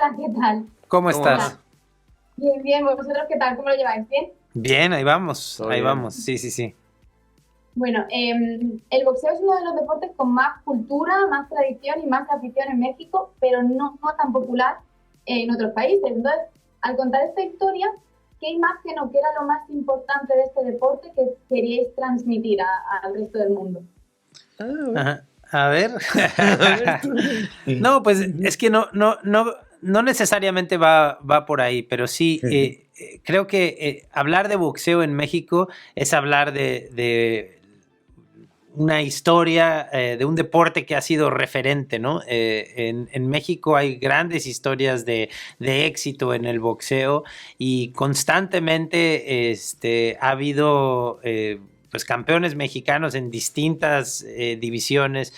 Hola, ¿qué tal? ¿Cómo ¿Cómo estás? va? Hola. Bien, bien. ¿Vosotros qué tal? ¿Cómo lo lleváis? ¿Bien? Bien, ahí vamos, ¿Todo ahí bien? vamos. Sí, sí, sí. Bueno, el boxeo es uno de los deportes con más cultura, más tradición y más afición en México, pero no tan popular en otros países. Entonces, al contar esta historia, ¿qué imagen o qué era lo más importante de este deporte que queríais transmitir al resto del mundo? Ah, a ver. Ajá. A ver. A ver tú. No, pues es que no necesariamente va por ahí, pero sí, creo que hablar de boxeo en México es hablar de una historia de un deporte que ha sido referente, ¿no? En México hay grandes historias de éxito en el boxeo y constantemente ha habido pues campeones mexicanos en distintas divisiones.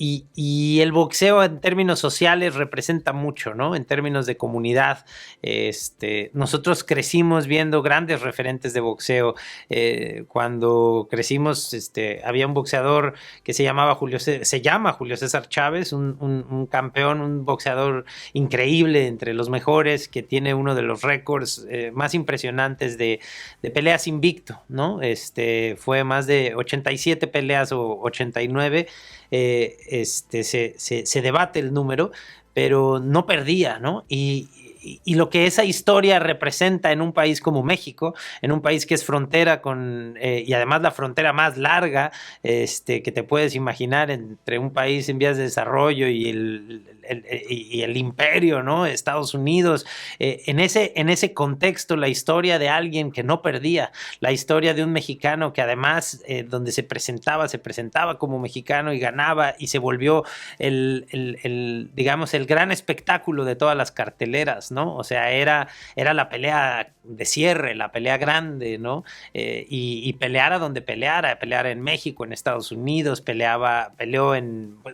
Y el boxeo en términos sociales representa mucho, ¿no? En términos de comunidad. Nosotros crecimos viendo grandes referentes de boxeo. Cuando crecimos, había un boxeador que se llama Julio César Chávez, un campeón, un boxeador increíble, entre los mejores, que tiene uno de los récords más impresionantes de peleas invicto, ¿no? Fue más de 87 peleas o 89. Se debate el número, pero no perdía, ¿no? Y lo que esa historia representa en un país como México, en un país que es frontera y además la frontera más larga que te puedes imaginar entre un país en vías de desarrollo y el imperio, ¿no? Estados Unidos. En ese contexto, la historia de alguien que no perdía, la historia de un mexicano que además, donde se presentaba como mexicano y ganaba y se volvió digamos, el gran espectáculo de todas las carteleras, ¿no? O sea, era la pelea de cierre, la pelea grande, ¿no? Y peleara donde peleara en México, en Estados Unidos, peleó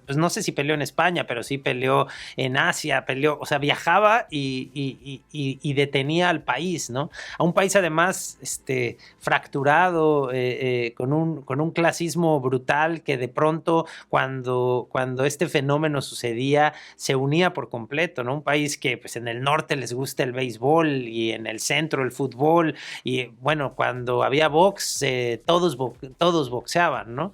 pues no sé si peleó en España, pero sí peleó en Asia, o sea, viajaba y detenía al país, ¿no? A un país además fracturado, con un clasismo brutal que de pronto cuando este fenómeno sucedía se unía por completo, ¿no? Un país que pues en el norte les gusta el béisbol y en el centro el fútbol y bueno, cuando había box todos boxeaban, ¿no?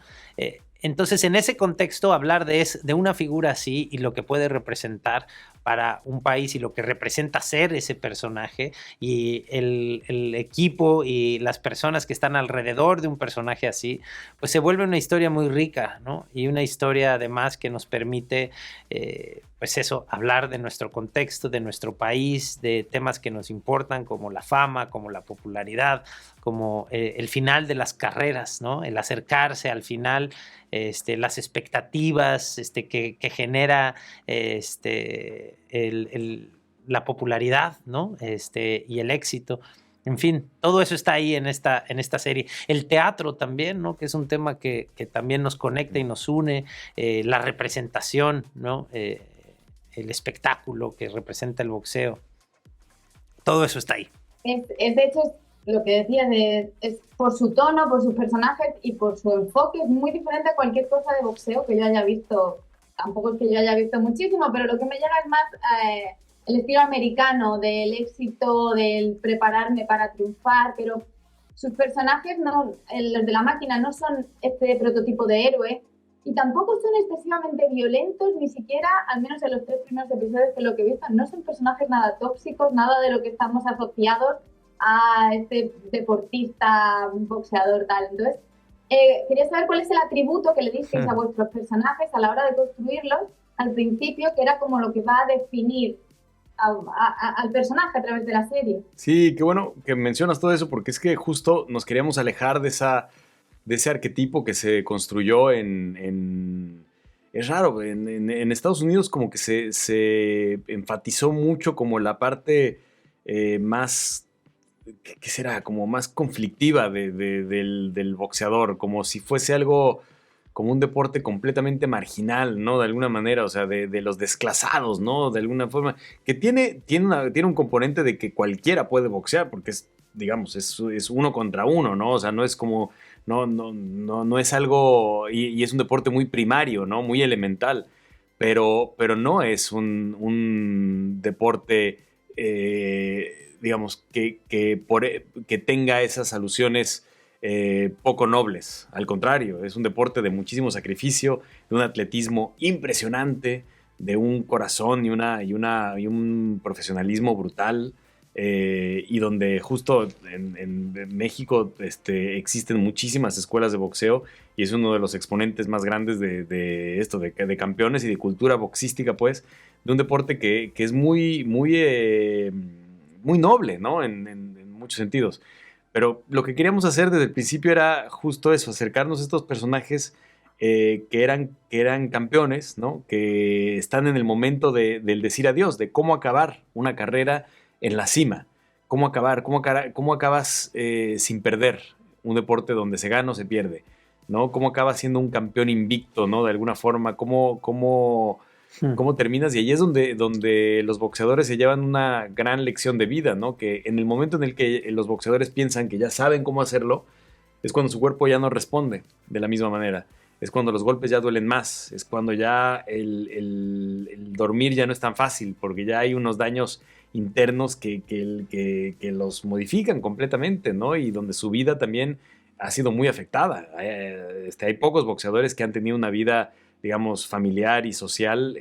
Entonces, en ese contexto, hablar de una figura así y lo que puede representar para un país y lo que representa ser ese personaje y el equipo y las personas que están alrededor de un personaje así, pues se vuelve una historia muy rica, ¿no? Y una historia además que nos permite, pues eso, hablar de nuestro contexto, de nuestro país, de temas que nos importan como la fama, como la popularidad, como el final de las carreras, ¿no? El acercarse al final, las expectativas que genera la popularidad, ¿no? Y el éxito. En fin, todo eso está ahí en esta serie. El teatro también, ¿no? Que es un tema que también nos conecta y nos une. La representación, ¿no? El espectáculo que representa el boxeo. Todo eso está ahí. De hecho, es lo que decías, es por su tono, por sus personajes y por su enfoque, es muy diferente a cualquier cosa de boxeo que yo haya visto. Tampoco es que yo haya visto muchísimo, pero lo que me llega es más el estilo americano, del éxito, del prepararme para triunfar, pero sus personajes, no, los de la máquina, no son este prototipo de héroe y tampoco son excesivamente violentos, ni siquiera, al menos en los 3 primeros episodios que lo que he visto, no son personajes nada tóxicos, nada de lo que estamos asociados a este deportista, boxeador, tal. Entonces, quería saber cuál es el atributo que le disteis a vuestros personajes a la hora de construirlos al principio, que era como lo que va a definir al personaje a través de la serie. Sí, qué bueno que mencionas todo eso porque es que justo nos queríamos alejar de ese arquetipo que se construyó es raro, en Estados Unidos como que se enfatizó mucho como la parte más, ¿qué será? Como más conflictiva del boxeador, como si fuese algo, como un deporte completamente marginal, ¿no? De alguna manera, o sea, de los desclasados, ¿no? De alguna forma, que tiene un componente de que cualquiera puede boxear, porque digamos, es uno contra uno, ¿no? O sea, no es como, no es algo, y es un deporte muy primario, ¿no? Muy elemental. pero no es un deporte, digamos, que tenga esas alusiones poco nobles. Al contrario, es un deporte de muchísimo sacrificio, de un atletismo impresionante, de un corazón y un profesionalismo brutal. Y donde justo en México existen muchísimas escuelas de boxeo y es uno de los exponentes más grandes de campeones y de cultura boxística, pues, de un deporte que es muy noble, ¿no? En muchos sentidos. Pero lo que queríamos hacer desde el principio era justo eso, acercarnos a estos personajes que eran campeones, ¿no? Que están en el momento del decir adiós, de cómo acabar una carrera en la cima. ¿Cómo acabas sin perder un deporte donde se gana o se pierde? ¿No? ¿Cómo acabas siendo un campeón invicto, ¿no? De alguna forma, ¿cómo terminas? Y ahí es donde los boxeadores se llevan una gran lección de vida, ¿no? Que en el momento en el que los boxeadores piensan que ya saben cómo hacerlo, es cuando su cuerpo ya no responde de la misma manera. Es cuando los golpes ya duelen más, es cuando ya el dormir ya no es tan fácil, porque ya hay unos daños internos que los modifican completamente, ¿no? Y donde su vida también ha sido muy afectada. Hay pocos boxeadores que han tenido una vida, digamos, familiar y social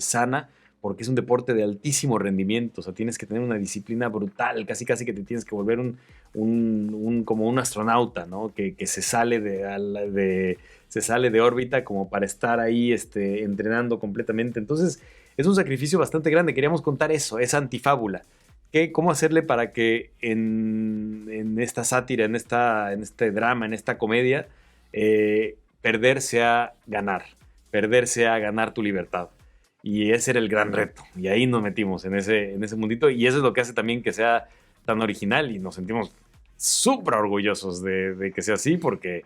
sana, porque es un deporte de altísimo rendimiento. O sea, tienes que tener una disciplina brutal, casi que te tienes que volver como un astronauta, ¿no? Que se sale de órbita como para estar ahí entrenando completamente. Entonces, es un sacrificio bastante grande. Queríamos contar eso, esa antifábula. ¿Cómo hacerle para que en esta sátira, en este drama, en esta comedia, perder sea ganar tu libertad? Y ese era el gran reto. Y ahí nos metimos en ese mundito. Y eso es lo que hace también que sea tan original. Y nos sentimos súper orgullosos de que sea así, porque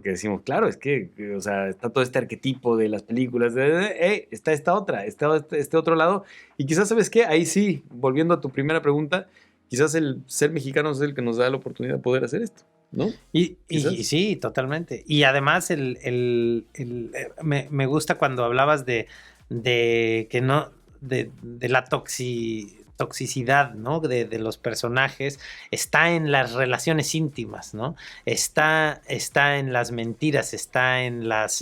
decimos, claro, es que, o sea, está todo este arquetipo de las películas, está este otro lado, y quizás, ¿sabes qué? Ahí sí, volviendo a tu primera pregunta, quizás el ser mexicano es el que nos da la oportunidad de poder hacer esto, ¿no? Y sí, totalmente. Y además me gusta cuando hablabas de que no, de la toxicidad, ¿no? De los personajes, está en las relaciones íntimas, ¿no? Está en las mentiras, está en las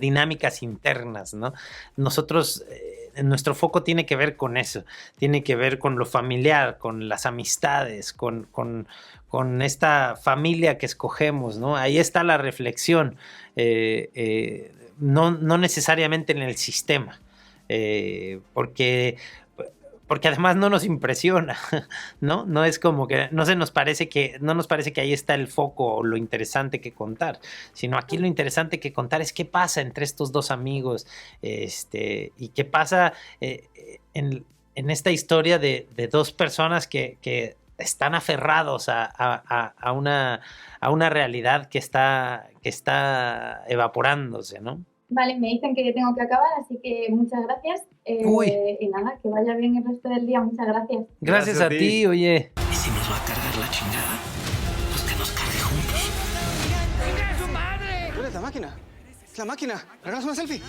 dinámicas internas, ¿no? Nosotros, nuestro foco tiene que ver con eso, tiene que ver con lo familiar, con las amistades, con esta familia que escogemos, ¿no? Ahí está la reflexión, no necesariamente en el sistema, porque además no nos impresiona, ¿no? No es como que no nos parece que ahí está el foco o lo interesante que contar, sino aquí lo interesante que contar es qué pasa entre estos dos amigos, y qué pasa en esta historia de dos personas que están aferrados a una realidad que está evaporándose, ¿no? Vale, me dicen que tengo que acabar, así que muchas gracias. Y nada, que vaya bien el resto del día. Muchas gracias. Gracias a ti, oye. ¿Y si nos va a cargar la chingada? Pues que nos cargue juntos. ¡Tú eres la máquina! ¡Es la máquina! ¡Hagamos una selfie!